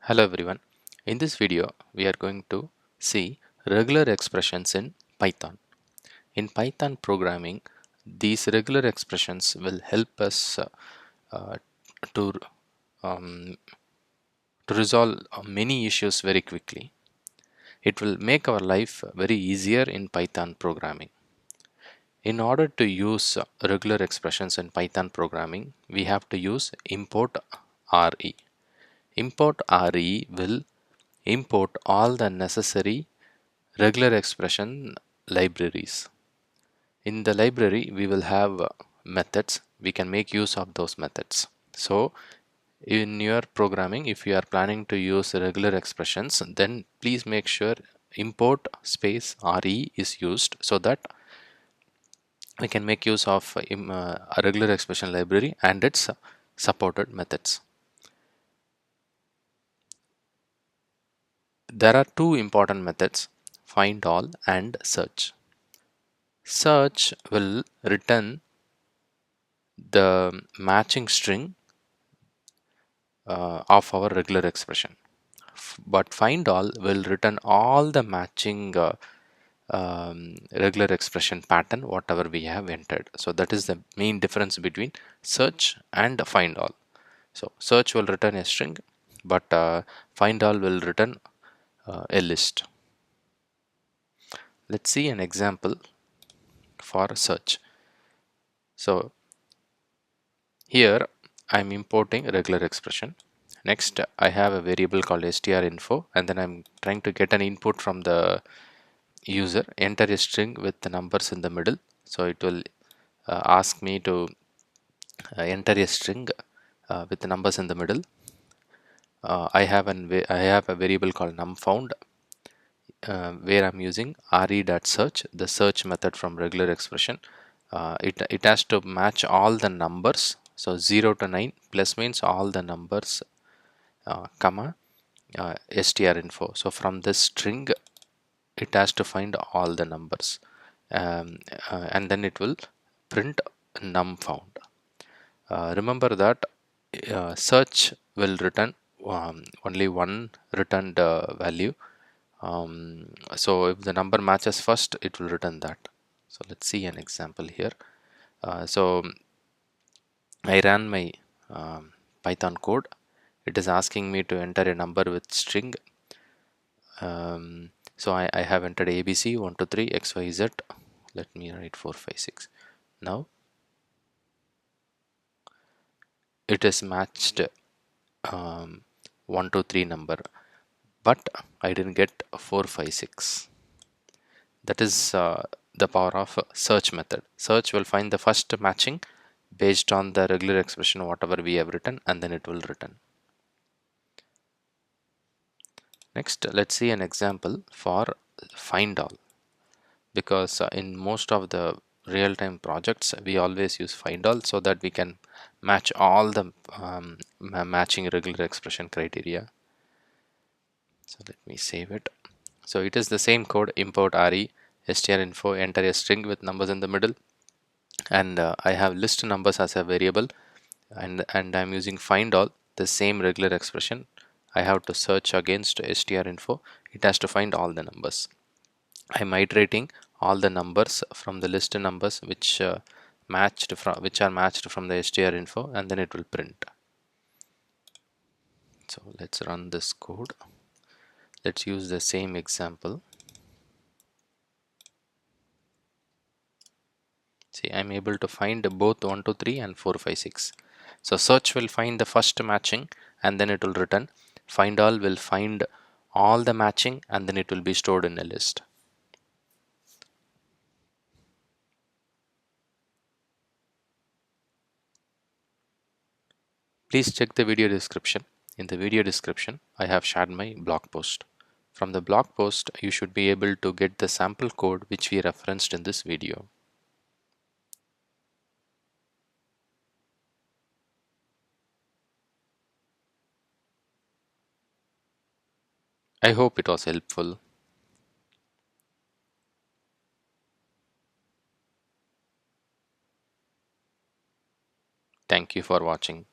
Hello everyone. In this video, we are going to see regular expressions in Python. In Python programming, these regular expressions will help us uh, to, um, to resolve many issues very quickly. It will make our life very easier in Python programming. In order to use regular expressions in Python programming, we have to use import re. Import re will import all the necessary regular expression libraries. In the library, we will have methods. We can make use of those methods. So, in your programming, if you are planning to use regular expressions, then please make sure import space re is used so that we can make use of a regular expression library and its supported methods. There are two important methods, find all and search. Search will return the matching string of our regular expression, but find all will return all the matching regular expression pattern whatever we have entered. So that is the main difference between search and find all. So search will return a string, but find all will return a list. Let's see an example for search. So here I'm importing a regular expression. Next, I have a variable called strinfo, and then I'm trying to get an input from the user. Enter a string with the numbers in the middle. So it will ask me to enter a string with the numbers in the middle. I have a variable called numFound where I'm using re.search, the search method from regular expression. It has to match all the numbers. So 0 to 9 plus means all the numbers, comma strinfo. So from this string, it has to find all the numbers, and then it will print numFound. Remember that search will return only one returned value. So if the number matches first, it will return that. So let's see an example here. So I ran my Python code. It is asking me to enter a number with string. So I have entered ABC 1 2 3 XYZ. Let me write 4 5 6. Now it is matched 1 2 3 number, but I didn't get 4 5 6. That is the power of search method. Search will find the first matching based on the regular expression whatever we have written, and then it will return. Next, let's see an example for find all, because in most of the real-time projects we always use find all so that we can match all the matching regular expression criteria. So let me save it. So it is the same code, import re strinfo, enter a string with numbers in the middle, and I have list numbers as a variable, and I'm using find all, the same regular expression. I have to search against strinfo. It has to find all the numbers. I'm iterating all the numbers from the list numbers which are matched from the strinfo, and then it will print. So let's run this code. Let's use the same example. See, I'm able to find both 1 2 3 and 4 5 6. So search will find the first matching and then it will return. Find all will find all the matching and then it will be stored in a list. Please check the video description. In the video description, I have shared my blog post. From the blog post, you should be able to get the sample code which we referenced in this video. I hope it was helpful. Thank you for watching.